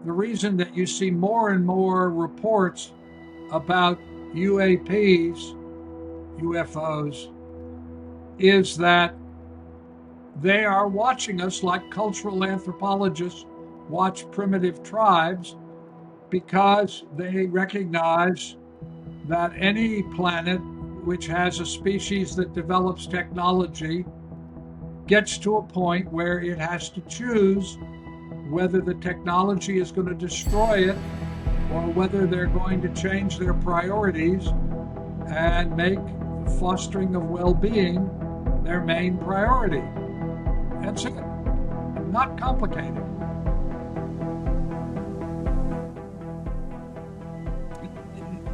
the reason that you see more and more reports about UAPs, UFOs, is that they are watching us like cultural anthropologists watch primitive tribes, because they recognize that any planet which has a species that develops technology gets to a point where it has to choose whether the technology is going to destroy it or whether they're going to change their priorities and make the fostering of well-being their main priority. That's it. Not complicated.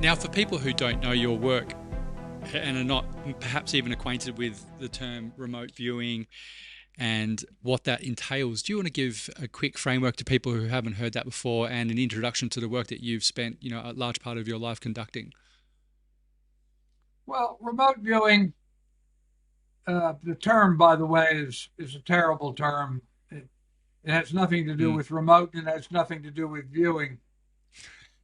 Now, for people who don't know your work and are not perhaps even acquainted with the term remote viewing and what that entails, do you want to give a quick framework to people who haven't heard that before and an introduction to the work that you've spent, a large part of your life conducting? Well, remote viewing, the term, by the way, is a terrible term. It has nothing to do with remote, and it has nothing to do with viewing.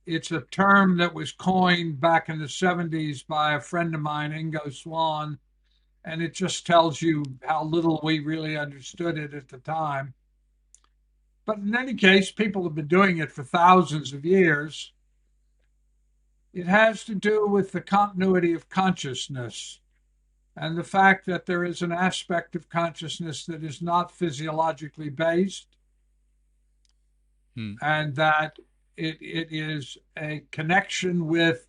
It's a term that was coined back in the 70s by a friend of mine, Ingo Swan, and it just tells you how little we really understood it at the time. But in any case, people have been doing it for thousands of years. It has to do with the continuity of consciousness and the fact that there is an aspect of consciousness that is not physiologically based, and that it is a connection with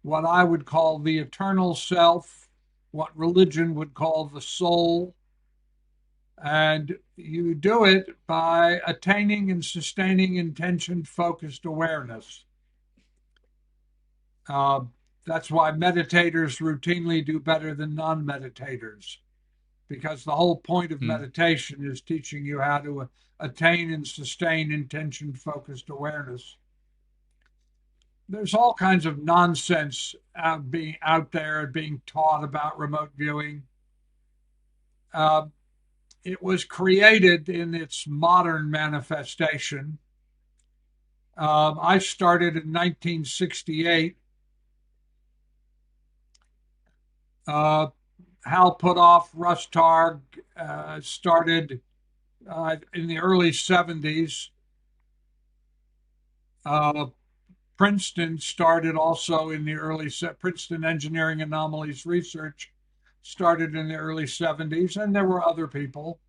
what I would call the eternal self, what religion would call the soul. And you do it by attaining and sustaining intention-focused awareness. That's why meditators routinely do better than non-meditators, because the whole point of meditation is teaching you how to attain and sustain intention-focused awareness. There's all kinds of nonsense being out there being taught about remote viewing. It was created in its modern manifestation. I started in 1968. Hal Puthoff, Russ Targ started in the early 70s. Princeton started also in the Princeton Engineering Anomalies Research started in the early 70s, and there were other people.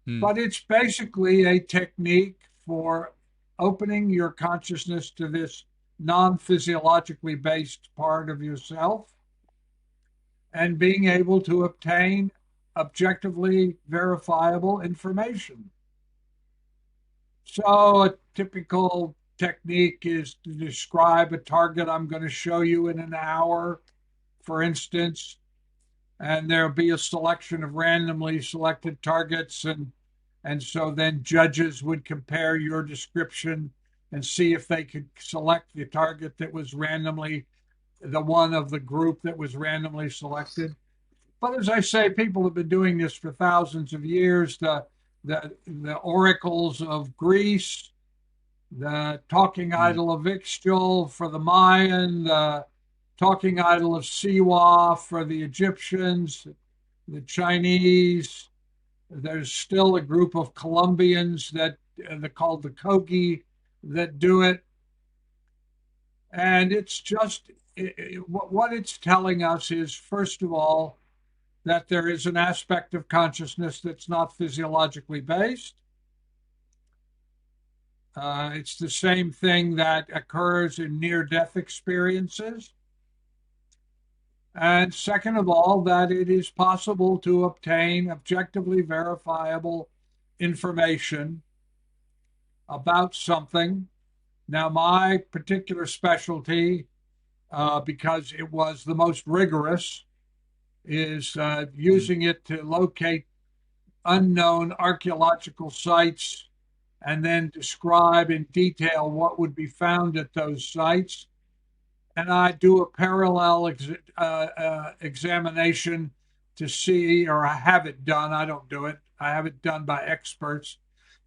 But it's basically a technique for opening your consciousness to this non-physiologically based part of yourself and being able to obtain objectively verifiable information. So a typical technique is to describe a target I'm going to show you in an hour, for instance, and there'll be a selection of randomly selected targets, and so then judges would compare your description and see if they could select the target that was randomly, the one of the group that was randomly selected. But as I say, people have been doing this for thousands of years. The oracles of Greece, the talking idol of Ixchel for the Mayan, the talking idol of Siwa for the Egyptians, the Chinese. There's still a group of Colombians that they're called the Kogi that do it. And it's just, what it's telling us is, first of all, that there is an aspect of consciousness that's not physiologically based. It's the same thing that occurs in near-death experiences. And second of all, that it is possible to obtain objectively verifiable information about something. Now, my particular specialty, because it was the most rigorous, is using it to locate unknown archaeological sites and then describe in detail what would be found at those sites. And I do a parallel examination to see, or I have it done, I don't do it, I have it done by experts,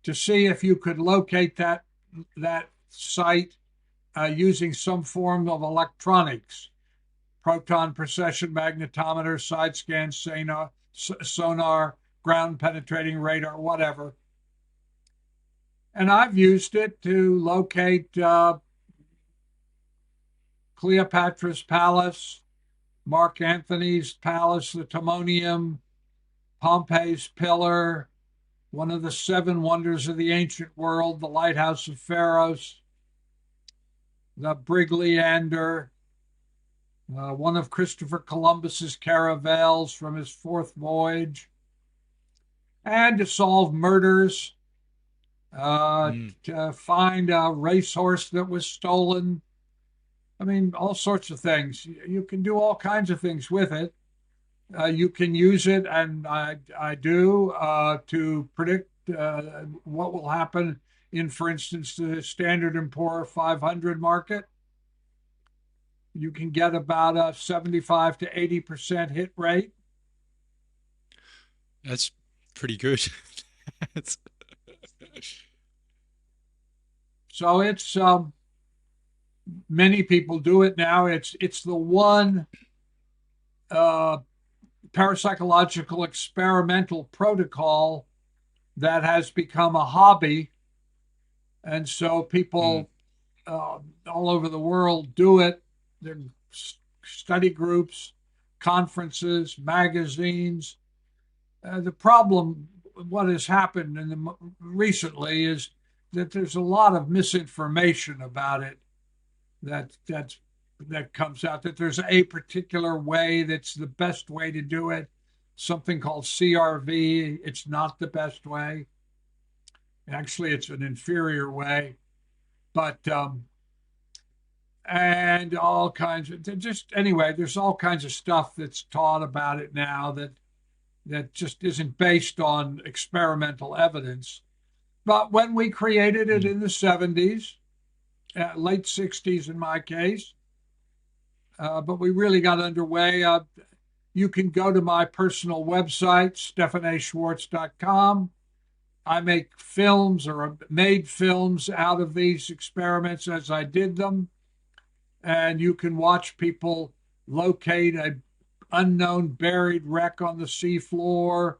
to see if you could locate that that site using some form of electronics, proton precession magnetometer, side scan, sonar, ground penetrating radar, whatever. And I've used it to locate Cleopatra's Palace, Mark Antony's Palace, the Timonium, Pompey's Pillar, one of the seven wonders of the ancient world, the Lighthouse of Pharos, the Brigleander, one of Christopher Columbus's caravels from his fourth voyage, and to solve murders, to find a racehorse that was stolen. I mean, all sorts of things. You can do all kinds of things with it. You can use it, and I do, to predict what will happen in, for instance, the Standard and Poor 500 market. You can get about a 75 to 80% hit rate. That's pretty good. That's... So it's many people do it now. It's the one parapsychological experimental protocol that has become a hobby, and so people all over the world do it. There are study groups, conferences, magazines. The problem, what has happened recently, is that there's a lot of misinformation about it that comes out. That there's a particular way that's the best way to do it. Something called CRV. It's not the best way. Actually, it's an inferior way. But and all kinds of, just anyway, there's all kinds of stuff that's taught about it now that just isn't based on experimental evidence. But when we created it in the 70s, late 60s in my case, but we really got underway. You can go to my personal website, stephanschwartz.com. I make films, or made films out of these experiments as I did them. And you can watch people locate an unknown buried wreck on the seafloor.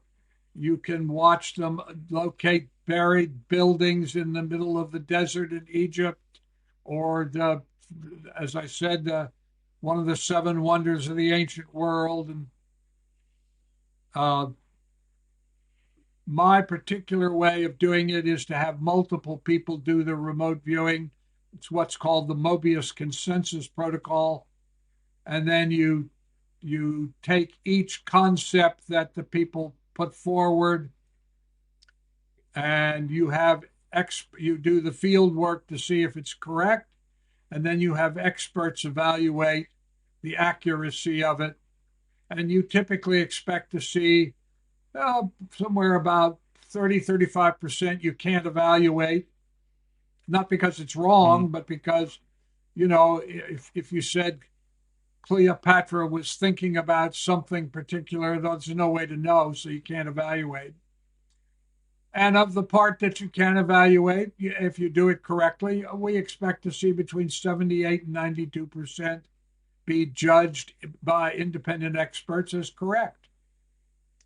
You can watch them locate buried buildings in the middle of the desert in Egypt, or as I said, one of the seven wonders of the ancient world. And my particular way of doing it is to have multiple people do the remote viewing. It's what's called the Mobius consensus protocol. And then you take each concept that the people put forward, and you do the field work to see if it's correct, and then you have experts evaluate the accuracy of it. And you typically expect to see somewhere about 30-35% you can't evaluate, not because it's wrong, but because, if you said Cleopatra was thinking about something particular, there's no way to know, so you can't evaluate. And of the part that you can evaluate, if you do it correctly, we expect to see between 78 and 92% be judged by independent experts as correct.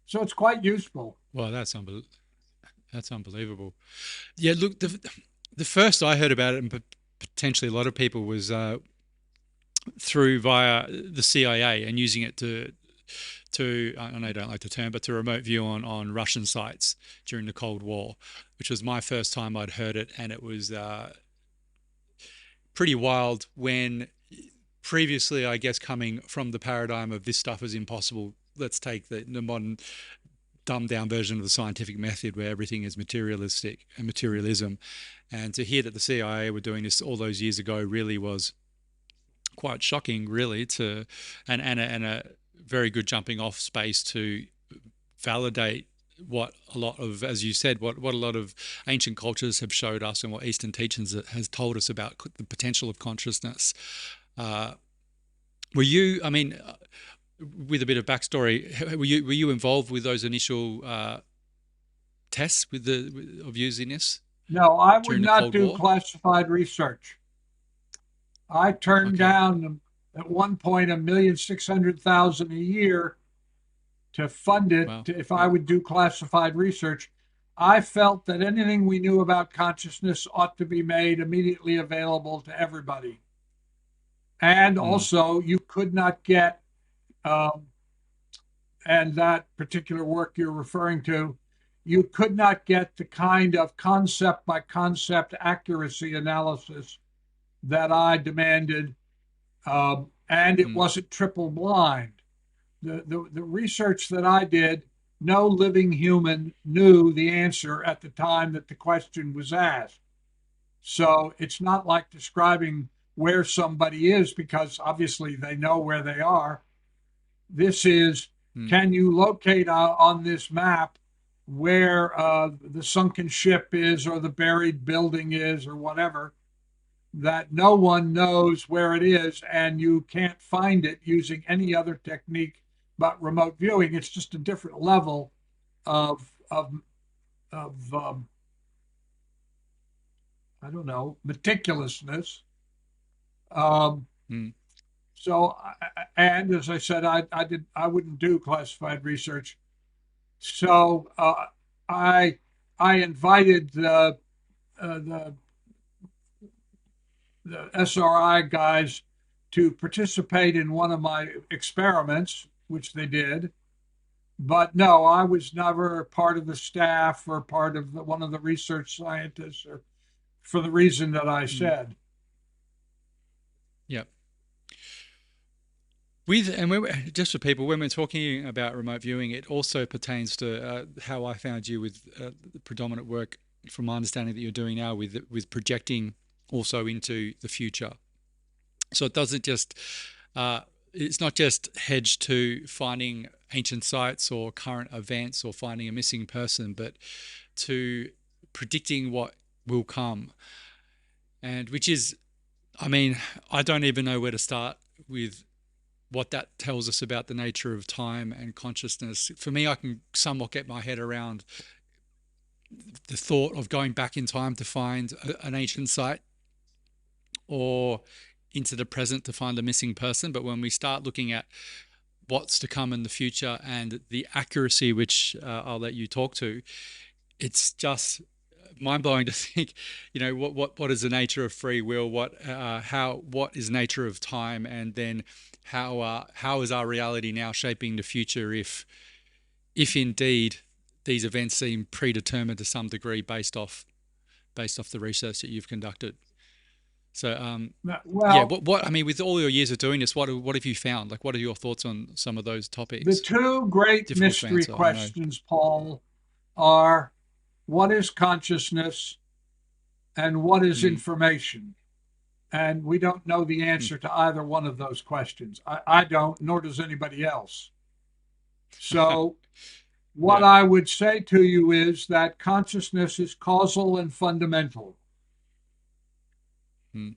So it's quite useful. Well, that's unbelievable. Yeah, look, the first I heard about it, and potentially a lot of people, was through via the CIA and using it to I know you don't like the term, but to remote view on Russian sites during the Cold War, which was my first time I'd heard it, and it was pretty wild. When previously, I guess, coming from the paradigm of this stuff is impossible, let's take the modern dumbed down version of the scientific method where everything is materialistic and materialism, and to hear that the CIA were doing this all those years ago really was quite shocking, really, and a very good jumping off space to validate what a lot of, as you said, what a lot of ancient cultures have showed us, and what Eastern teachings has told us about the potential of consciousness. Were you, I mean, with a bit of backstory, were you involved with those initial tests of using this? No, I would during the not Cold do War? classified research. I turned Okay. down at one point 1,600,000 a year to fund it Wow. if I Yeah. would do classified research. I felt that anything we knew about consciousness ought to be made immediately available to everybody. And Mm, also, you could not get, um, and that particular work you're referring to, you could not get the kind of concept by concept accuracy analysis that I demanded, and it mm, wasn't triple blind. The research that I did, no living human knew the answer at the time that the question was asked. So it's not like describing where somebody is because obviously they know where they are. This is, mm, can you locate on this map where the sunken ship is or the buried building is or whatever, that no one knows where it is and you can't find it using any other technique but remote viewing. It's just a different level of I don't know, meticulousness. Um, mm, so, and as I said, I wouldn't do classified research. So I I invited the SRI guys to participate in one of my experiments, which they did. But no, I was never part of the staff or part of one of the research scientists, or for the reason that I mm. said. Yeah. With and just for people, when we're talking about remote viewing, it also pertains to how I found you with the predominant work, from my understanding, that you're doing now with projecting also into the future. So it doesn't just it's not just hedged to finding ancient sites or current events or finding a missing person, but to predicting what will come, and which is, I mean, I don't even know where to start with what that tells us about the nature of time and consciousness. For me, I can somewhat get my head around the thought of going back in time to find an ancient site or into the present to find a missing person. But when we start looking at what's to come in the future and the accuracy, which I'll let you talk to, it's just mind blowing to think, what is the nature of free will? What is nature of time? And then how is our reality now shaping the future if indeed these events seem predetermined to some degree based off the research that you've conducted. So yeah, Well, what I mean, with all your years of doing this, what have you found? Like, what are your thoughts on some of those the topics? two great Difficult to mystery answer, I know. questions, Paul, are what is consciousness and what is Mm, information? And we don't know the mm, answer to either one of those questions. I don't, nor does anybody else. So, what yeah. I would say to you is that consciousness is causal and fundamental. Mm,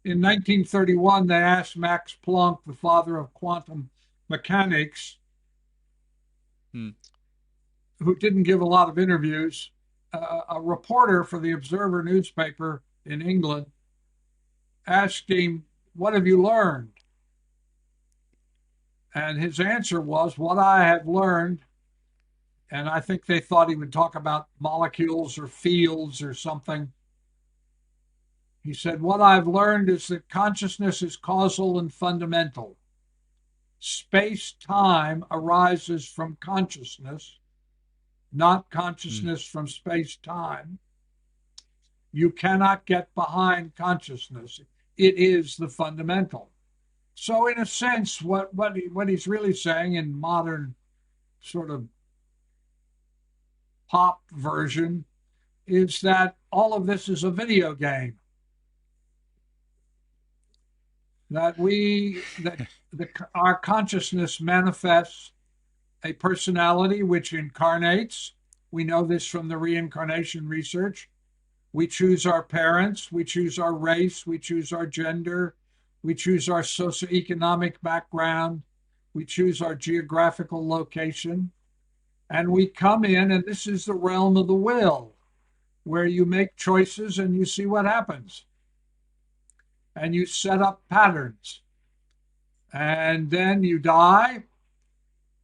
In 1931, they asked Max Planck, the father of quantum mechanics, mm, who didn't give a lot of interviews, a reporter for the Observer newspaper in England asked him, "What have you learned?" And his answer was, "What I have learned," and I think they thought he would talk about molecules or fields or something. He said, "What I've learned is that consciousness is causal and fundamental. Space time arises from consciousness, not mm, consciousness from space time. You cannot get behind consciousness. It is the fundamental." So, in a sense, what he's really saying in modern sort of pop version is that all of this is a video game. That our consciousness manifests a personality which incarnates. We know this from the reincarnation research. We choose our parents, we choose our race, we choose our gender, we choose our socioeconomic background, we choose our geographical location, and we come in, and this is the realm of the will. where you make choices and you see what happens. And you set up patterns. And then you die,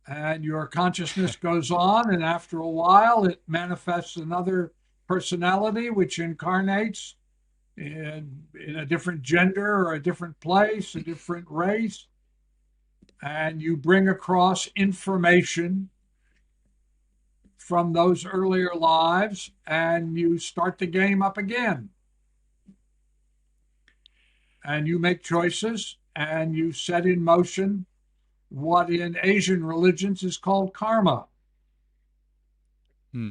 and your consciousness goes on. And after a while, it manifests another personality, which incarnates in a different gender or a different place, a different race. And you bring across information from those earlier lives, and you start the game up again. And you make choices, and you set in motion what in Asian religions is called karma.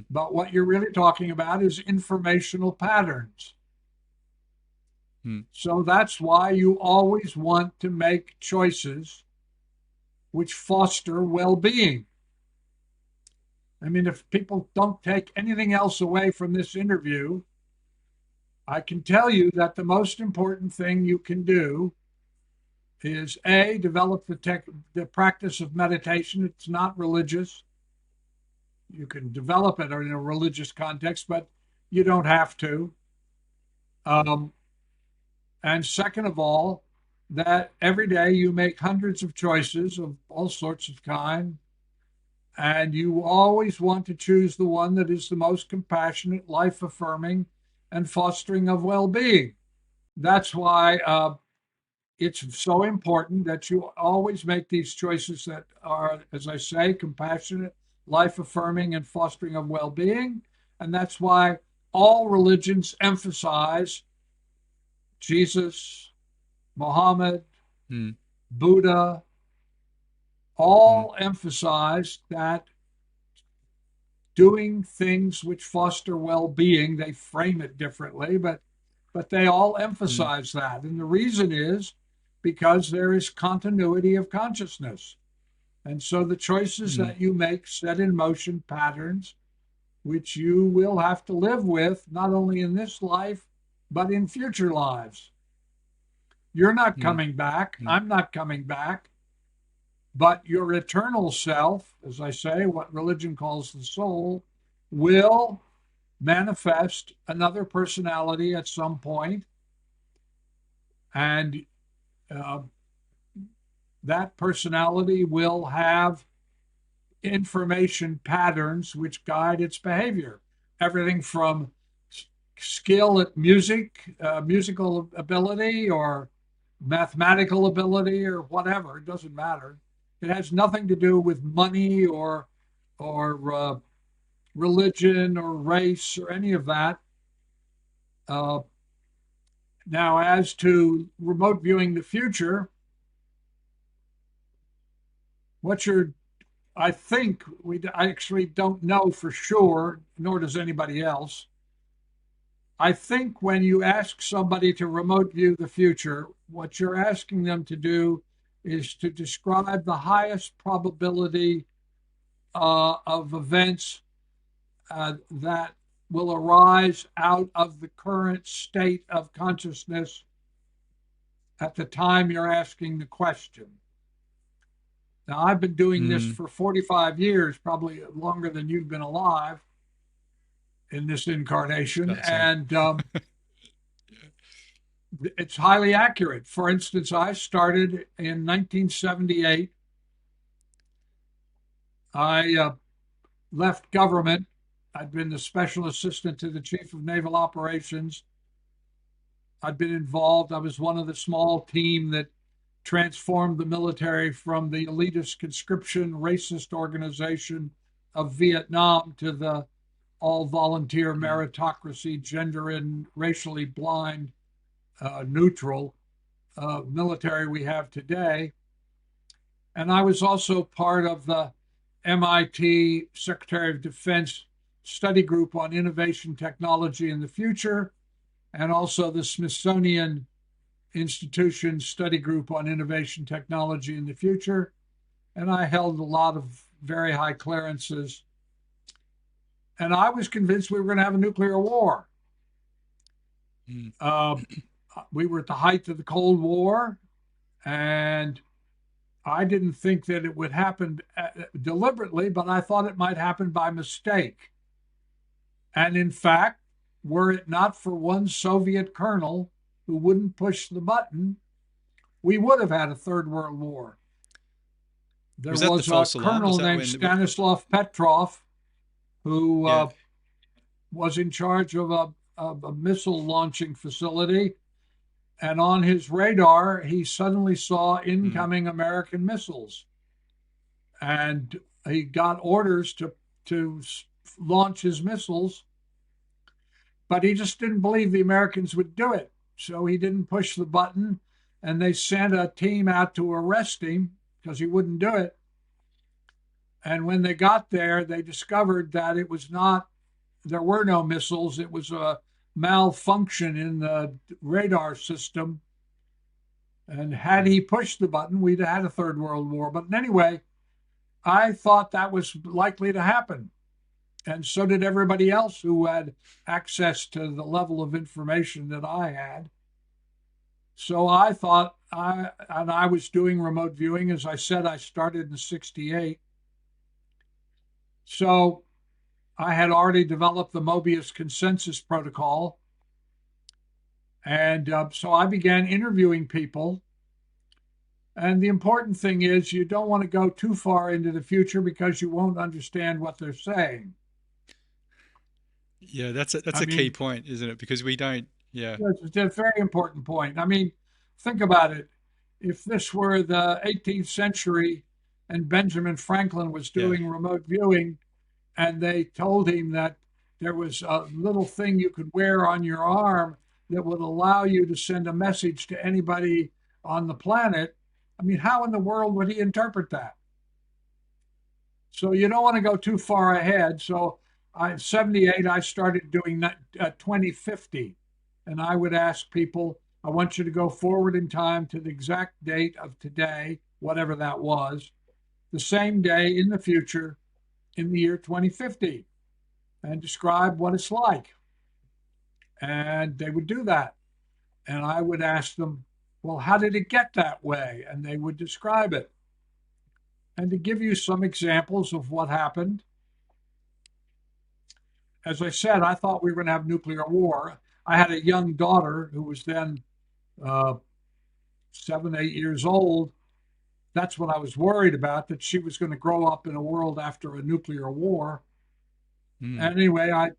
But what you're really talking about is informational patterns. So that's why you always want to make choices which foster well-being. I mean, if people don't take anything else away from this interview, I can tell you that the most important thing you can do is A, develop the practice of meditation. It's not religious. You can develop it in a religious context, but you don't have to. And second of all, that every day you make hundreds of choices of all sorts of kind, and you always want to choose the one that is the most compassionate, life-affirming, and fostering of well-being. That's why it's so important that you always make these choices that are, as I say, compassionate, life-affirming, and fostering of well-being. And that's why all religions emphasize Jesus, Muhammad, Buddha, all emphasize that doing things which foster well-being, they frame it differently, but they all emphasize that. And the reason is because there is continuity of consciousness. And so the choices that you make set in motion patterns which you will have to live with, not only in this life, but in future lives. You're not coming back. I'm not coming back. But your eternal self, as I say, what religion calls the soul, will manifest another personality at some point. And that personality will have information patterns which guide its behavior. Everything from skill at musical ability, or mathematical ability, or whatever. It doesn't matter. It has nothing to do with money or religion or race or any of that. Now, as to remote viewing the future, I think I actually don't know for sure, nor does anybody else. I think when you ask somebody to remote view the future, what you're asking them to do is to describe the highest probability of events that will arise out of the current state of consciousness at the time you're asking the question. Now, I've been doing this for 45 years, probably longer than you've been alive in this incarnation. And it's highly accurate. For instance, I started in 1978. I left government. I'd been the special assistant to the chief of naval operations. I'd been involved. I was one of the small team that transformed the military from the elitist conscription racist organization of Vietnam to the all-volunteer meritocracy, gender and racially blind, neutral military we have today. And I was also part of the MIT Secretary of Defense study group on innovation, technology, and the future, and also the Smithsonian Institution study group on innovation, technology, and the future. And I held a lot of very high clearances. And I was convinced we were going to have a nuclear war. We were at the height of the Cold War, and I didn't think that it would happen deliberately, but I thought it might happen by mistake. And in fact, were it not for one Soviet colonel who wouldn't push the button, we would have had a third world war. There Was that the was a false alarm? Was colonel that named when? Stanislav Petrov who Yeah. was in charge of a missile launching facility. And on his radar, he suddenly saw Mm. incoming American missiles. And he got orders to launch his missiles, but he just didn't believe the Americans would do it. So he didn't push the button, and they sent a team out to arrest him because he wouldn't do it. And when they got there, they discovered that it was not, there were no missiles. It was a malfunction in the radar system. And had he pushed the button, we'd have had a third world war. But anyway, I thought that was likely to happen. And so did everybody else who had access to the level of information that I had. So I thought, I was doing remote viewing. As I said, I started in '68. So I had already developed the Mobius consensus protocol. And so I began interviewing people. And the important thing is you don't want to go too far into the future because you won't understand what they're saying. Yeah, that's I a key mean, point, isn't it? Because we don't. Yeah. it's a very important point. I mean, think about it. If this were the 18th century and Benjamin Franklin was Yeah. doing remote viewing, and they told him that there was a little thing you could wear on your arm that would allow you to send a message to anybody on the planet, I mean, how in the world would he interpret that? So you don't want to go too far ahead. So in '78, I started doing 2050. And I would ask people, I want you to go forward in time to the exact date of today, whatever that was, the same day in the future in the year 2050, and describe what it's like. And they would do that. And I would ask them, well, how did it get that way? And they would describe it. And to give you some examples of what happened, as I said, I thought we were going to have nuclear war. I had a young daughter who was then uh, 7, 8 years old. That's what I was worried about, that she was going to grow up in a world after a nuclear war. Mm. Anyway,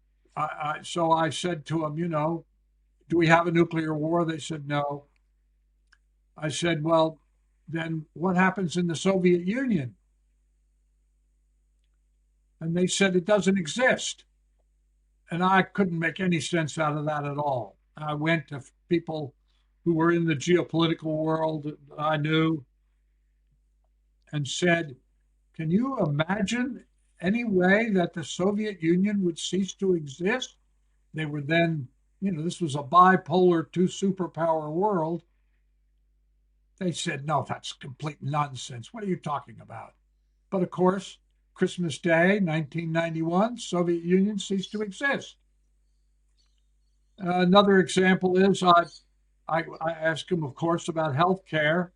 so I said to them, do we have a nuclear war? They said no. I said, well, then what happens in the Soviet Union? And they said it doesn't exist. And I couldn't make any sense out of that at all. I went to people who were in the geopolitical world that I knew and said, can you imagine any way that the Soviet Union would cease to exist? They were then, this was a bipolar two superpower world. They said, no, that's complete nonsense. What are you talking about? But of course, Christmas Day, 1991, Soviet Union ceased to exist. Another example is I asked them, of course, about healthcare,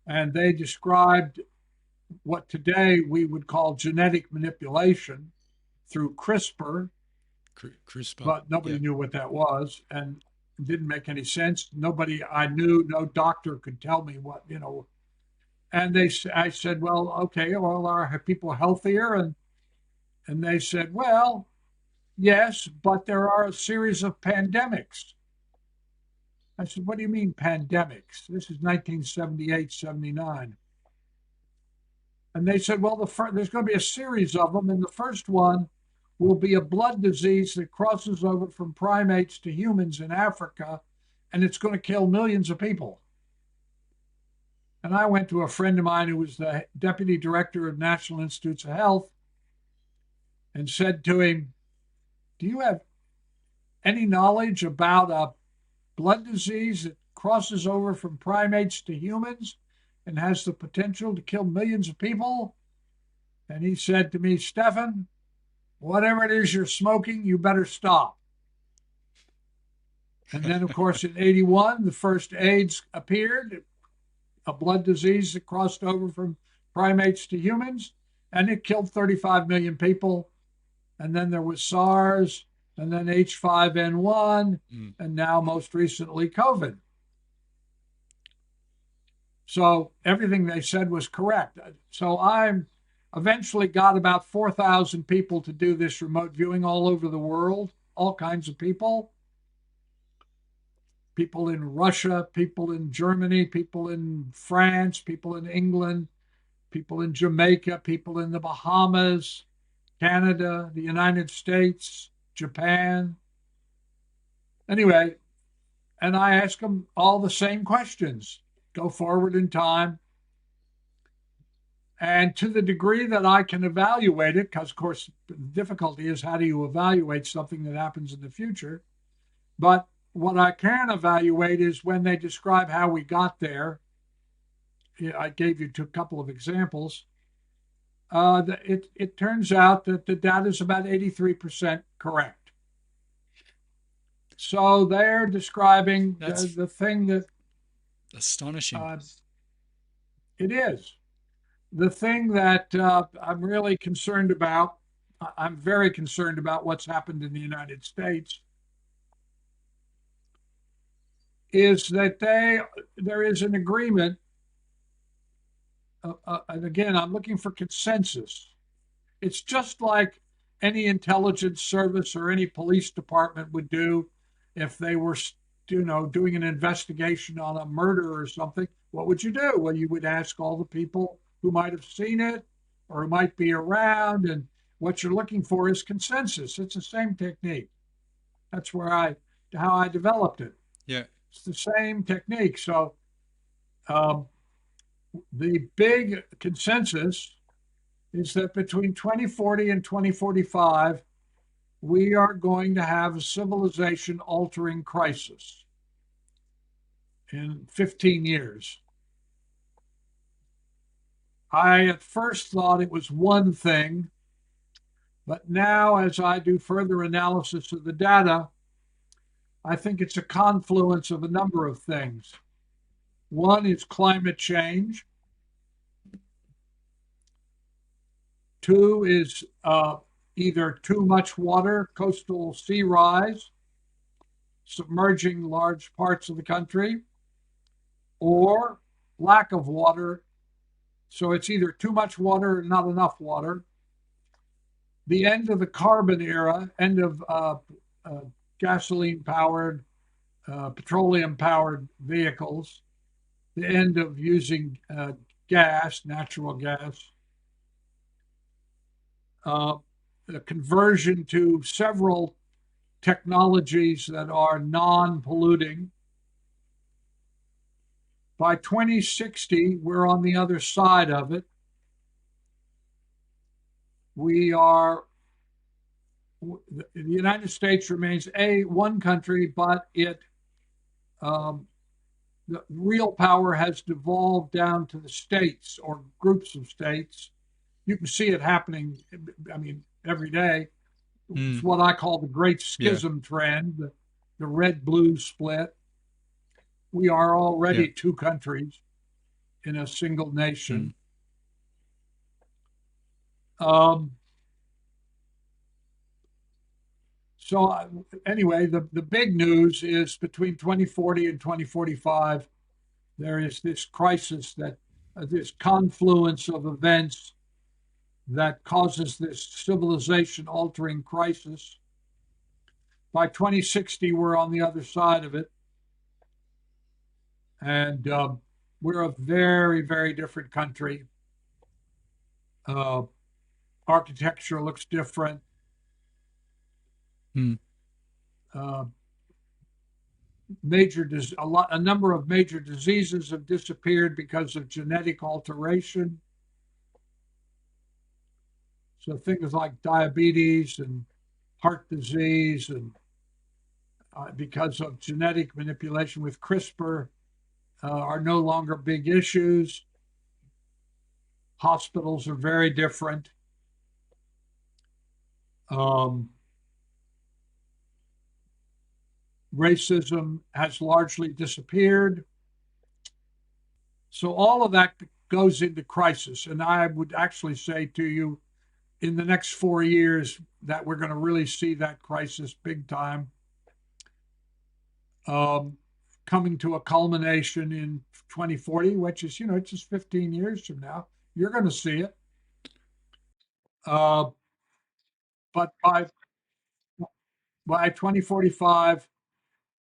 and they described what today we would call genetic manipulation through CRISPR, CRISPR. but nobody Yeah. knew what that was, and it didn't make any sense. Nobody I knew, no doctor could tell me what. And I said, well, okay, well, are people healthier? And they said, well, yes, but there are a series of pandemics. I said, what do you mean pandemics? This is 1978, '79. And they said, well, there's going to be a series of them. And the first one will be a blood disease that crosses over from primates to humans in Africa, and it's going to kill millions of people. And I went to a friend of mine who was the deputy director of National Institutes of Health and said to him, do you have any knowledge about a blood disease that crosses over from primates to humans and has the potential to kill millions of people? And he said to me, Stephan, whatever it is you're smoking, you better stop. And then, of course, in '81, the first AIDS appeared, a blood disease that crossed over from primates to humans, and it killed 35 million people. And then there was SARS, and then H5N1, Mm. and now most recently COVID. So everything they said was correct. So I eventually got about 4,000 people to do this remote viewing all over the world, all kinds of people. People in Russia, people in Germany, people in France, people in England, people in Jamaica, people in the Bahamas, Canada, the United States, Japan. Anyway, and I ask them all the same questions. Go forward in time. And to the degree that I can evaluate it, because of course the difficulty is how do you evaluate something that happens in the future? But what I can evaluate is when they describe how we got there. I gave you a couple of examples. It turns out that the data is about 83% correct. So they're describing That's the thing that astonishing. It is. The thing that I'm really concerned about, I'm very concerned about what's happened in the United States, is that there is an agreement. And again, I'm looking for consensus. It's just like any intelligence service or any police department would do if they were, doing an investigation on a murder or something. What would you do? Well, you would ask all the people who might have seen it or who might be around, and what you're looking for is consensus. It's the same technique. That's how I developed it. Yeah. It's the same technique. So um, the big consensus is that between 2040 and 2045, we are going to have a civilization altering crisis in 15 years. I at first thought it was one thing, but now as I do further analysis of the data, I think it's a confluence of a number of things. One is climate change. Two is either too much water, coastal sea rise, submerging large parts of the country, or lack of water. So it's either too much water or not enough water. The end of the carbon era, end of gasoline powered, petroleum powered vehicles, the end of using gas, natural gas, the conversion to several technologies that are non polluting. By 2060, we're on the other side of it. The United States remains one country, but the real power has devolved down to the states or groups of states. You can see it happening, I mean, every day. It's what I call the great schism trend, the red-blue split. We are already two countries in a single nation. So anyway, the big news is between 2040 and 2045, there is this crisis this confluence of events that causes this civilization altering crisis. By 2060, we're on the other side of it. And we're a very, very different country. Architecture looks different. A number of major diseases have disappeared because of genetic alteration. So things like diabetes and heart disease, and because of genetic manipulation with CRISPR, are no longer big issues. Hospitals are very different. Racism has largely disappeared. So all of that goes into crisis. And I would actually say to you, in the next 4 years that we're going to really see that crisis big time, um, coming to a culmination in 2040, which is, it's just 15 years from now. You're going to see it. Uh, but by 2045,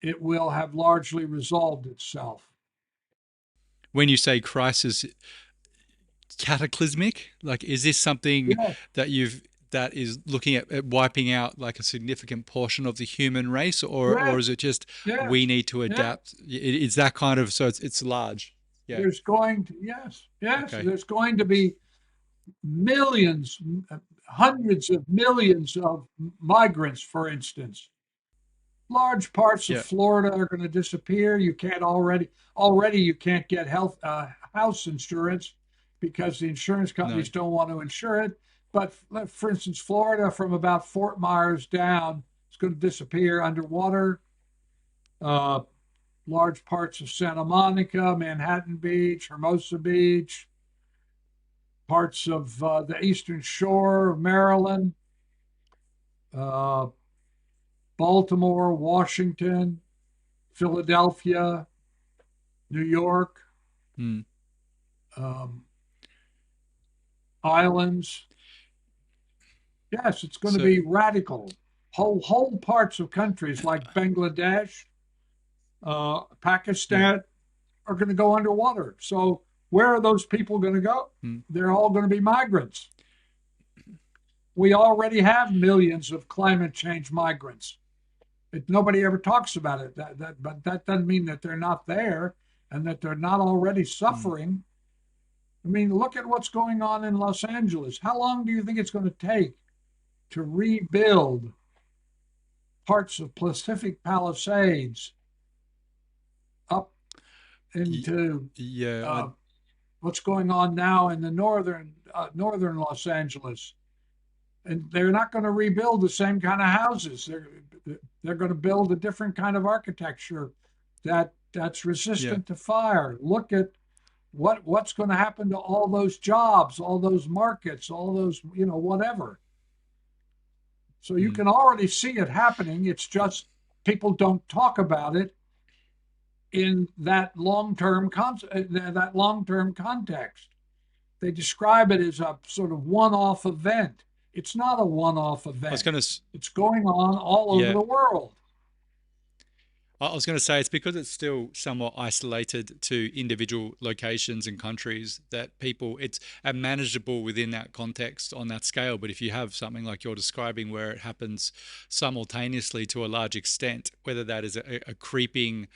it will have largely resolved itself. When you say crisis, cataclysmic, like is this something Yeah, that you've that is looking at wiping out like a significant portion of the human race, or yes, is it just we yes, need to yes. adapt? It's that kind of, so it's large. Yeah. There's going to, yes, yes, Okay. there's going to be millions, hundreds of millions of migrants, for instance. Large parts of Yeah. Florida are going to disappear. You can't already you can't get health house insurance because the insurance No. companies don't want to insure it. But for instance, Florida from about Fort Myers down is going to disappear underwater. Uh, Large parts of Santa Monica, Manhattan Beach, Hermosa Beach, parts of the Eastern Shore of Maryland, uh, Baltimore, Washington, Philadelphia, New York, Mm. um, islands. Yes, it's going to So be radical. Whole parts of countries like Bangladesh, yeah. Pakistan are going to go underwater. So where are those people going to go? Mm. They're all going to be migrants. We already have millions of climate change migrants. Nobody ever talks about it. But that doesn't mean that they're not there and that they're not already Mm. suffering. I mean, look at what's going on in Los Angeles. How long do you think it's going to take to rebuild parts of Pacific Palisades up into Yeah. uh, what's going on now in the northern Los Angeles? And they're not going to rebuild the same kind of houses. They're going to build a different kind of architecture that's Yeah. resistant to fire. Look at what's going to happen to all those jobs, all those markets, all those, whatever. So you Mm. can already see it happening. It's just people don't talk about it in that long-term context. They describe it as a sort of one-off event. It's not a one-off I was event. going to, It's going on all over yeah. the world. I was going to say it's because it's still somewhat isolated to individual locations and countries that people, it's manageable within that context on that scale. But if you have something like you're describing where it happens simultaneously to a large extent, whether that is a creeping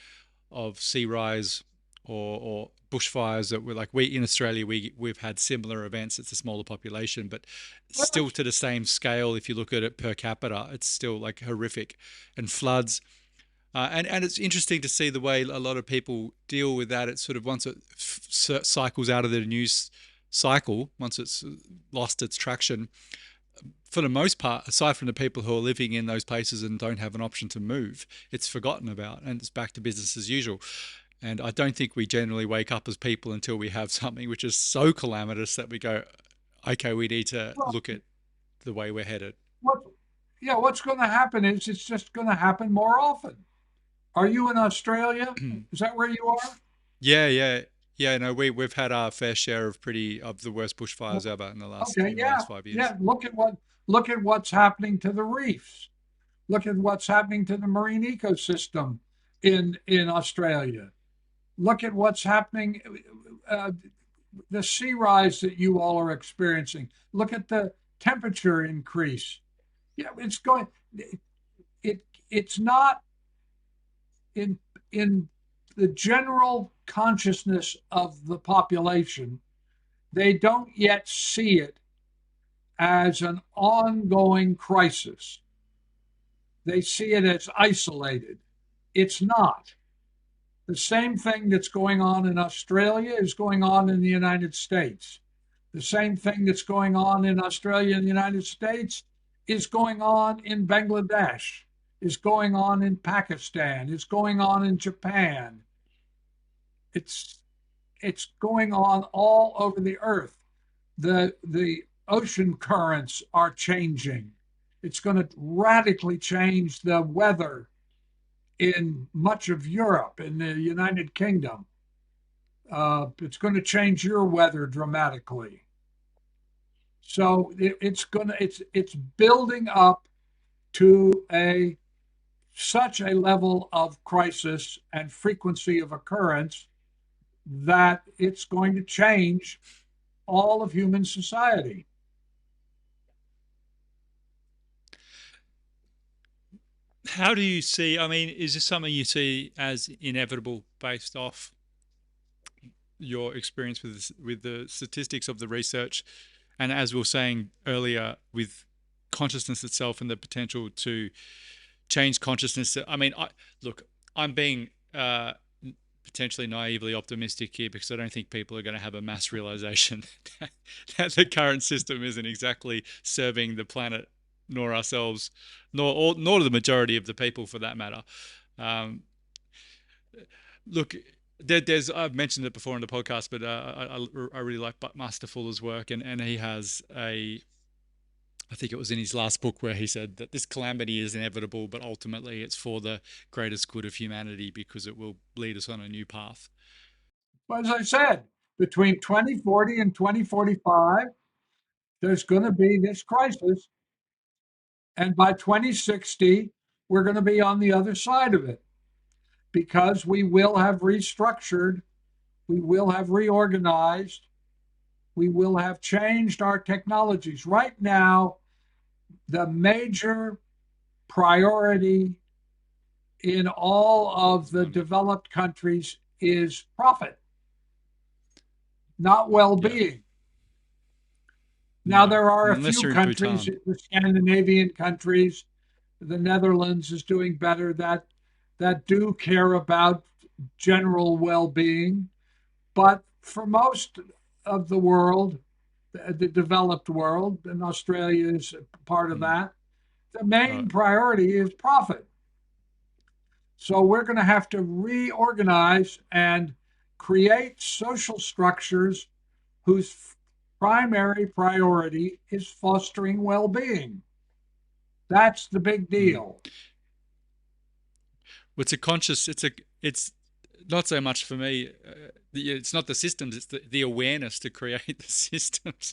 of sea rise or bushfires that were like, we in Australia, we've had similar events. It's a smaller population, but still to the same scale. If you look at it per capita, it's still like horrific. And floods, and it's interesting to see the way a lot of people deal with that. It's sort of once it cycles out of the news cycle, once it's lost its traction, for the most part, aside from the people who are living in those places and don't have an option to move, it's forgotten about and it's back to business as usual. And I don't think we generally wake up as people until we have something which is so calamitous that we go, okay, we need to Well, look at the way we're headed. what, yeah, what's going to happen is it's just going to happen more often. Are you in Australia? Is that where you are? Yeah, yeah, yeah. No, we've had our fair share of pretty of the worst bushfires ever Okay, in the yeah, last 5 years. yeah. Look at what's happening to the reefs. Look at what's happening to the marine ecosystem in Australia. Look at what's happening, uh, the sea rise that you all are experiencing. Look at the temperature increase. Yeah, it's going. It's not in in the general consciousness of the population. They don't yet see it as an ongoing crisis. They see it as isolated. It's not. The same thing that's going on in Australia is going on in the United States. The same thing that's going on in Australia and the United States is going on in Bangladesh, is going on in Pakistan, is going on in Japan. It's it's going on all over the earth. The ocean currents are changing. It's going to radically change the weather in much of Europe, in the United Kingdom. It's going to change your weather dramatically. So it's building up to a such a level of crisis and frequency of occurrence that it's going to change all of human society. How do you see? I mean, is this something you see as inevitable based off your experience with the statistics of the research, and as we were saying earlier, with consciousness itself and the potential to change consciousness? I mean, look, I'm being potentially naively optimistic here because I don't think people are going to have a mass realization that the current system isn't exactly serving the planet nor ourselves, nor the majority of the people for that matter. Um, Look, there's I've mentioned it before in the podcast, but I really like Buckmaster Fuller's work, and he has a, I think it was in his last book where he said that this calamity is inevitable, but ultimately it's for the greatest good of humanity because it will lead us on a new path. But as I said, between 2040 and 2045, there's going to be this crisis. And by 2060, we're going to be on the other side of it because we will have restructured, we will have reorganized, we will have changed our technologies. Right now, the major priority in all of the developed countries is profit, not well being. Yeah. Now, there are a few countries, the Scandinavian countries, the Netherlands is doing better, that do care about general well being. But for most of the world, the developed world, and Australia is part of that, the main priority is profit. So we're going to have to reorganize and create social structures whose primary priority is fostering well-being. That's the big deal. It's a conscious. It's not so much for me. It's not the systems. It's the awareness to create the systems.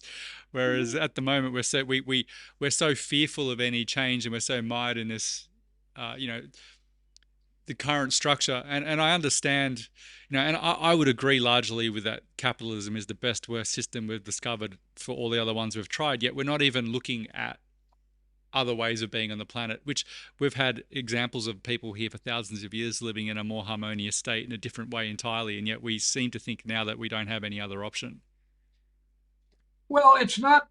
Whereas at the moment we're so fearful of any change, and we're so mired in this, the current structure. And I understand, and I would agree largely with that. Capitalism is the best worst system we've discovered for all the other ones we've tried. Yet we're not even looking at other ways of being on the planet, which we've had examples of people here for thousands of years living in a more harmonious state in a different way entirely, and yet we seem to think now that we don't have any other option. Well, it's not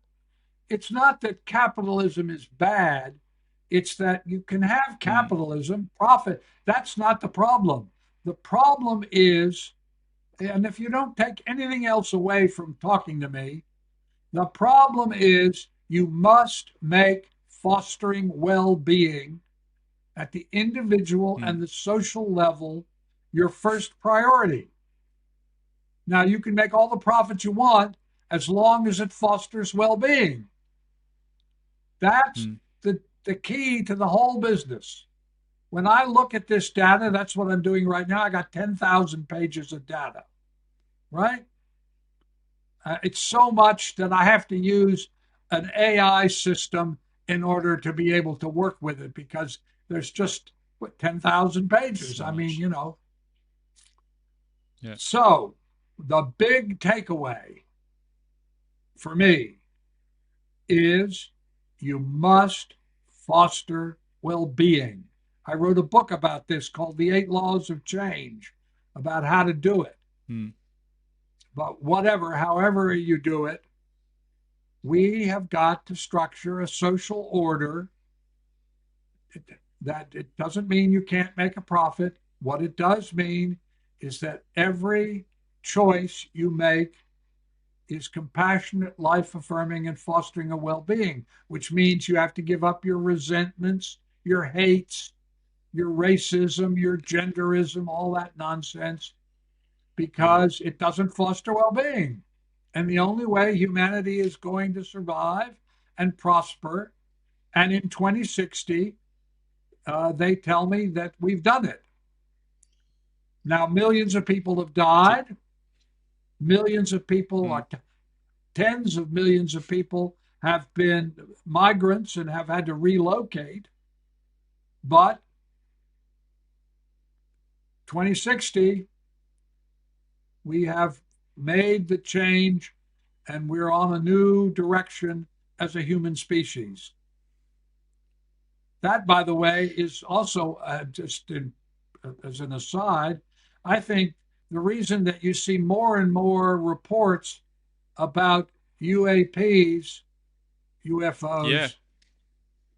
that capitalism is bad. It's that you can have capitalism, profit. That's not the problem. The problem is, and if you don't take anything else away from talking to me, the problem is you must make fostering well-being at the individual and the social level your first priority. Now, you can make all the profit you want as long as it fosters well-being. That's the key to the whole business. When I look at this data, that's what I'm doing right now. I got 10,000 pages of data, right? It's so much that I have to use an AI system in order to be able to work with it because there's just 10,000 pages. So I mean, Yeah. So the big takeaway for me is you must foster well-being. I wrote a book about this called The 8 Laws of Change, about how to do it. But however you do it, we have got to structure a social order that it doesn't mean you can't make a profit. What it does mean is that every choice you make is compassionate, life-affirming, and fostering a well-being, which means you have to give up your resentments, your hates, your racism, your genderism, all that nonsense, because it doesn't foster well-being. And the only way humanity is going to survive and prosper, and in 2060, they tell me that we've done it. Now, millions of people have died. Millions of people, Mm, tens of millions of people have been migrants and have had to relocate. But 2060, we have made the change and we're on a new direction as a human species. That, by the way, is also as an aside, I think the reason that you see more and more reports about UAPs, yeah, UFOs,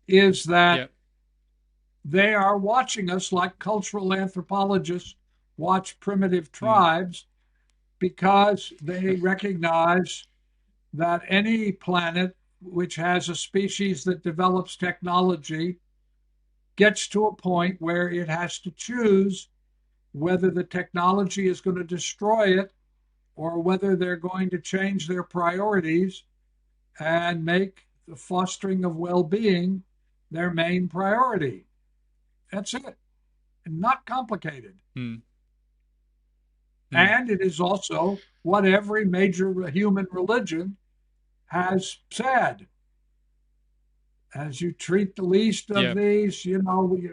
is yeah. that they are watching us like cultural anthropologists watch primitive Mm, tribes because they recognize that any planet which has a species that develops technology gets to a point where it has to choose whether the technology is going to destroy it or whether they're going to change their priorities and make the fostering of well being their main priority. That's it. And not complicated. mm, mm, And it is also what every major human religion has said. As you treat the least of yeah. these,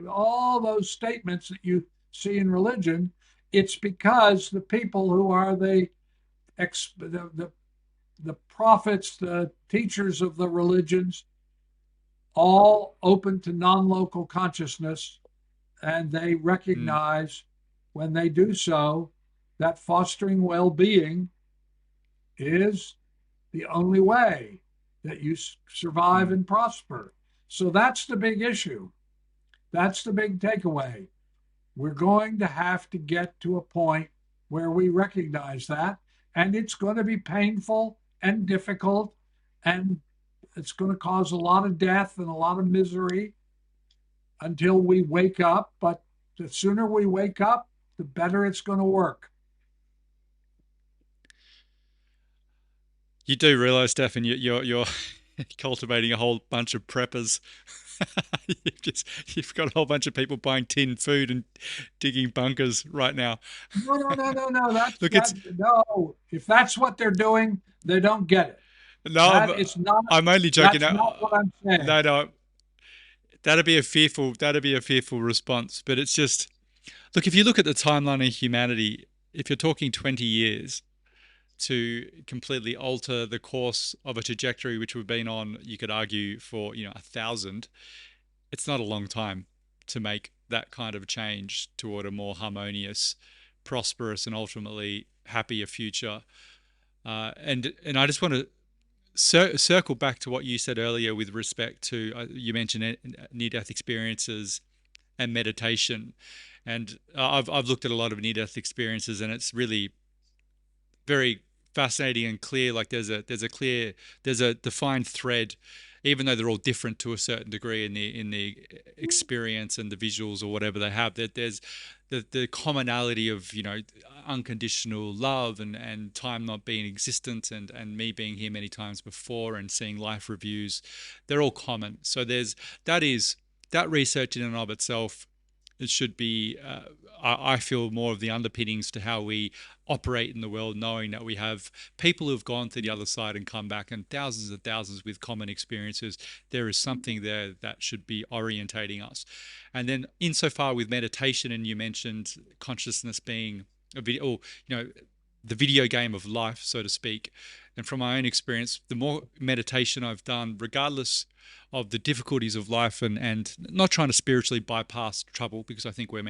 all those statements that you see in religion, it's because the people who are the prophets, the teachers of the religions, all open to non-local consciousness, and they Mm, recognize when they do so that fostering well-being is the only way that you survive mm. and prosper. So that's the big issue. That's the big takeaway. We're going to have to get to a point where we recognize that, and it's going to be painful and difficult, and it's going to cause a lot of death and a lot of misery until we wake up. But the sooner we wake up, the better it's going to work. You do realize, Stefan, you're cultivating a whole bunch of preppers. You've got a whole bunch of people buying tinned food and digging bunkers right now. No, no, no, no, no. That's Look, that. it's No, if that's what they're doing, they don't get it. no, That is not. I'm only joking. That's not No, what I'm saying. no, that'd be a fearful response. But it's just look, if you look at the timeline of humanity, if you're talking 20 years to completely alter the course of a trajectory which we've been on, you could argue for 1,000. It's not a long time to make that kind of change toward a more harmonious, prosperous, and ultimately happier future. And I just want to circle back to what you said earlier with respect to you mentioned near-death experiences and meditation, and I've looked at a lot of near-death experiences, and it's really very fascinating and clear. Like there's a defined thread, even though they're all different to a certain degree in the experience and the visuals or whatever they have. That there's the commonality of unconditional love and time not being existent and me being here many times before and seeing life reviews. They're all common. So that research in and of itself, it should be, I feel, more of the underpinnings to how we operate in the world, knowing that we have people who've gone to the other side and come back, and thousands and thousands with common experiences. There is something there that should be orientating us. And then, insofar with meditation, and you mentioned consciousness being a video, or, the video game of life, so to speak. And from my own experience, the more meditation I've done, regardless of the difficulties of life, and not trying to spiritually bypass trouble, because I think we're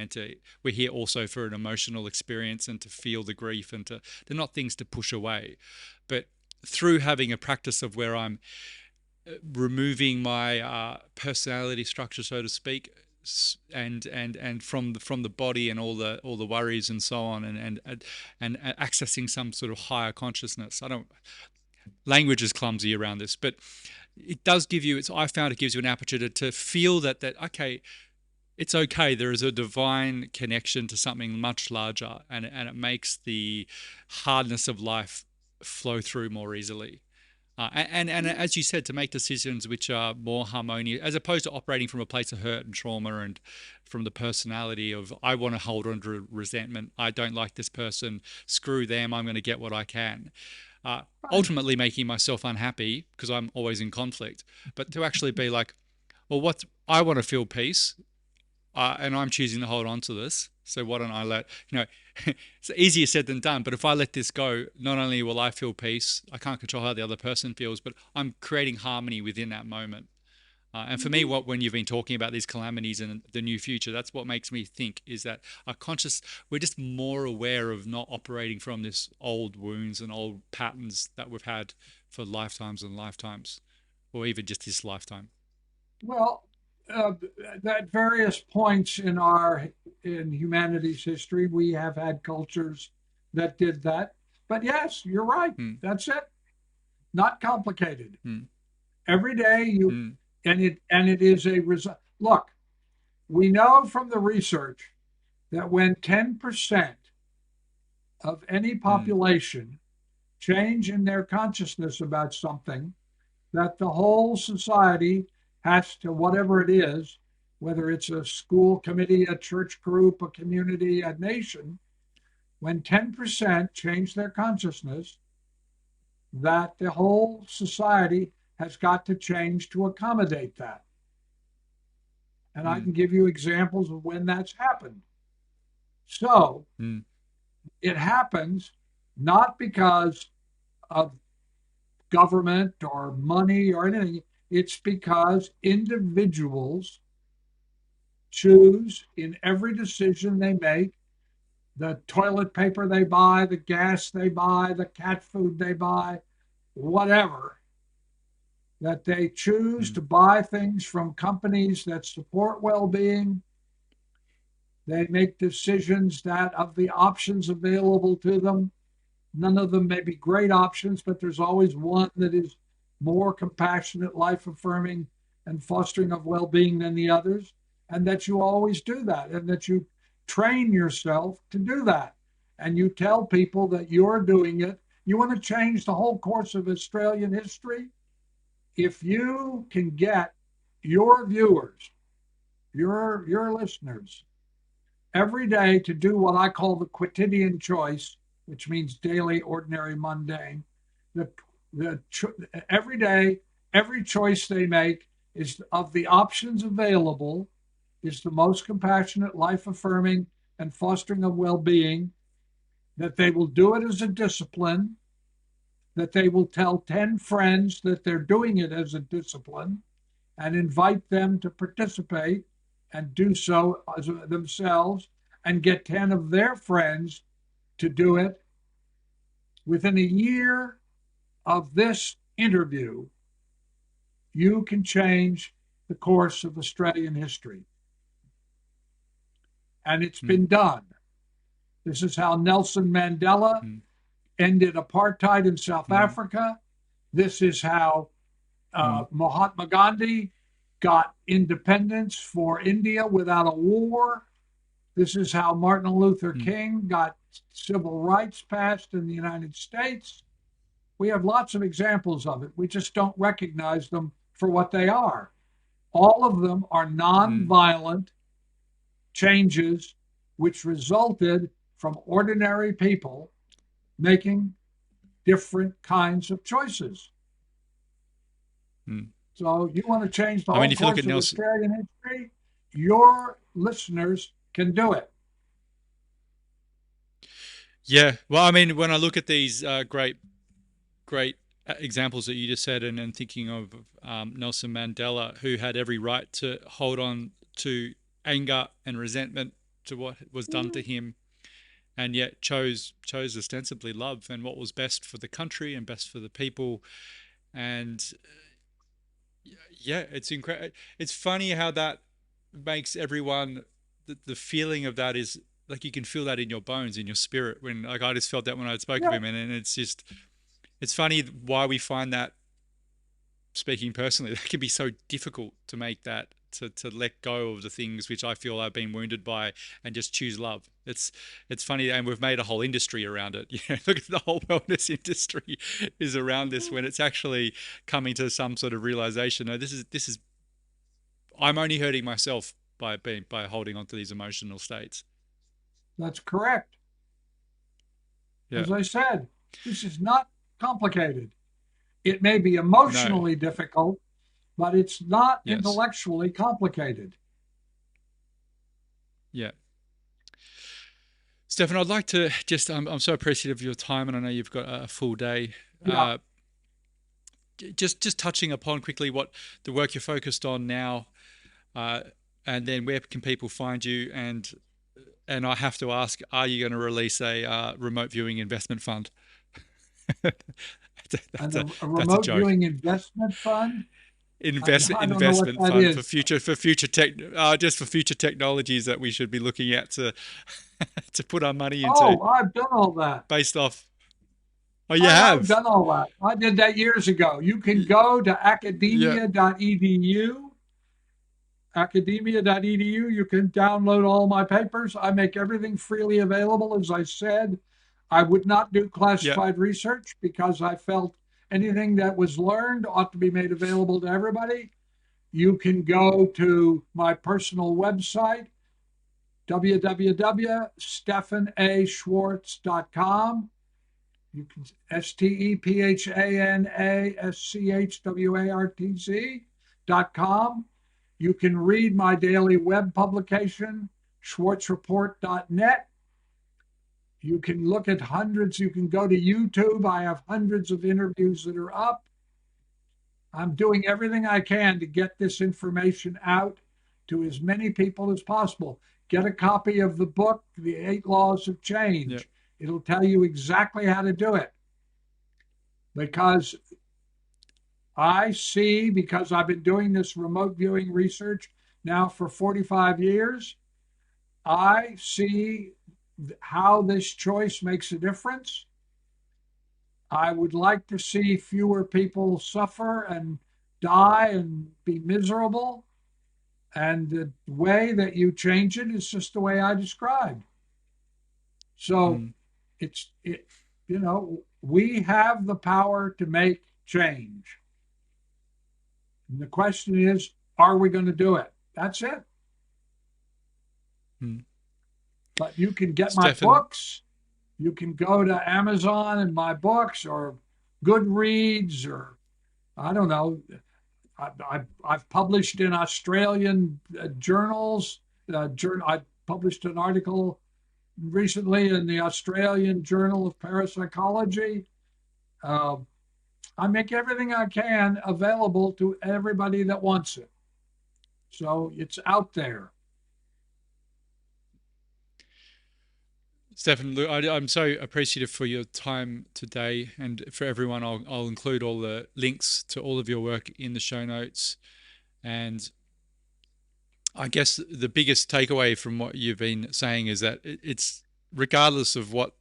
here also for an emotional experience and to feel the grief, and they're not things to push away. But through having a practice of where I'm removing my personality structure, so to speak, and from the body and all the worries and so on, and accessing some sort of higher consciousness. I don't Language is clumsy around this, but it does give you. I found it gives you an aperture to feel that okay, it's okay. There is a divine connection to something much larger, and it makes the hardness of life flow through more easily. And as you said, to make decisions which are more harmonious, as opposed to operating from a place of hurt and trauma and from the personality of, I want to hold on to resentment. I don't like this person. Screw them. I'm going to get what I can. Uh, Right. Ultimately making myself unhappy because I'm always in conflict. But to actually be like, well, I want to feel peace, and I'm choosing to hold on to this. So why don't I it's easier said than done. But if I let this go, not only will I feel peace, I can't control how the other person feels, but I'm creating harmony within that moment. And for me, Mhm. when you've been talking about these calamities and the new future, that's what makes me think is that we're just more aware of not operating from this old wounds and old patterns that we've had for lifetimes and lifetimes, or even just this lifetime. Well, uh, at various points in humanity's history, we have had cultures that did that. But yes, you're right. Mm, That's it. Not complicated. mm, Every day you mm, and it is a result. Look, we know from the research that when 10% of any mm, population change in their consciousness about something, that the whole society has to, whatever it is, whether it's a school committee, a church group, a community, a nation, when 10% change their consciousness, that the whole society has got to change to accommodate that. And I mm, can give you examples of when that's happened. So mm, it happens not because of government or money or anything, it's because individuals choose in every decision they make, the toilet paper they buy, the gas they buy, the cat food they buy, whatever, that they choose mm, to buy things from companies that support well being. They make decisions that of the options available to them, none of them may be great options, but there's always one that is more compassionate, life affirming, and fostering of well being than the others. And that you always do that, and that you train yourself to do that. And you tell people that you're doing it. You want to change the whole course of Australian history? If you can get your viewers, your listeners, every day to do what I call the quotidian choice, which means daily, ordinary, mundane. The, the every day, every choice they make is of the options available is the most compassionate, life affirming, and fostering of well being. That they will do it as a discipline. That they will tell 10 friends that they're doing it as a discipline and invite them to participate and do so as themselves and get 10 of their friends to do it. Within a year of this interview, you can change the course of Australian history. And it's mm, been done. This is how Nelson Mandela mm, ended apartheid in South mm, Africa. This is how mm, Mahatma Gandhi got independence for India without a war. This is how Martin Luther mm, King got civil rights passed in the United States. We have lots of examples of it. We just don't recognize them for what they are. All of them are mm. nonviolent changes which resulted from ordinary people making different kinds of choices. Mm. So you want to change the I mean, whole if you look at course of Nelson, Australian history, your listeners can do it. yeah. Well, I mean, when I look at these great examples that you just said, and thinking of Nelson Mandela, who had every right to hold on to anger and resentment to what was done to him, and yet chose ostensibly love and what was best for the country and best for the people. And yeah, it's incredible. It's funny how that makes everyone the feeling of that is like you can feel that in your bones, in your spirit. When like I just felt that when I spoke of Yeah, him, and it's just it's funny why we find that speaking personally, that can be so difficult to make that. to let go of the things which I feel I've been wounded by and just choose love. It's funny, and we've made a whole industry around it. Look at the whole wellness industry is around this, when it's actually coming to some sort of realization. No, this is I'm only hurting myself by holding on to these emotional states. That's correct. Yeah. As I said, this is not complicated. It may be No. emotionally difficult, but it's not Yes. intellectually complicated. Yeah. Stephan, I'd like to just, I'm so appreciative of your time, and I know you've got a full day. Yeah. Just touching upon quickly what the work you're focused on now, uh, and then where can people find you? And I have to ask, are you going to release a remote viewing investment fund? And that's a a that's a remote joke. viewing investment fund, I don't know what Investment that fund is. for future tech, just for future technologies that we should be looking at to to put our money into, Oh, I've done all that. based off. Oh, you I've have. done all that. I did that years ago. You can go to Yeah. academia.edu. Academia.edu. You can download all my papers. I make everything freely available. As I said, I would not do Yeah. classified research because I felt anything that was learned ought to be made available to everybody. You can go to my personal website, www.stephanschwartz.com. You can StephanAschwartz.com. You can read my daily web publication, schwartzreport.net. You can look at hundreds. You can go to YouTube. I have hundreds of interviews that are up. I'm doing everything I can to get this information out to as many people as possible. Get a copy of the book, The Eight Laws of Yeah. Change. It'll tell you exactly how to do it. Because I see, because I've been doing this remote viewing research now for 45 years, I see how this choice makes a difference. I would like to see fewer people suffer and die and be miserable. And the way that you change it is just the way I described. So Mm. it, we have the power to make change. And the question is, are we going to do it? That's it. Mm. But you can get my Stephan. books. You can go to Amazon and my books, or Goodreads, or I don't know. I've published in Australian journals. I published an article recently in the Australian Journal of Parapsychology. Uh, I make everything I can available to everybody that wants it. So it's out there. Stephan, look, I'm so appreciative for your time today, and for everyone. I'll include all the links to all of your work in the show notes. And I guess the biggest takeaway from what you've been saying is that it's, regardless of what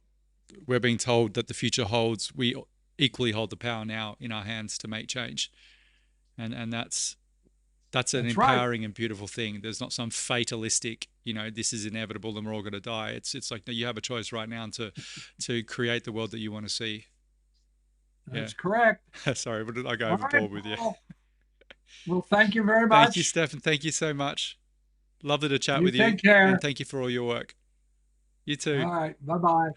we're being told that the future holds, we equally hold the power now in our hands to make change. And that's an That's right. empowering and beautiful thing. There's not some fatalistic, this is inevitable and we're all going to die. It's like, no, you have a choice right now to create the world that you want to see. Yeah. That's correct. Sorry, but I go All right, overboard with you. Paul. Well, thank you very Thank you, much. Stephan. Thank you so much. Lovely to chat You with you, take and care. thank you for all your work. You too. All right. Bye bye.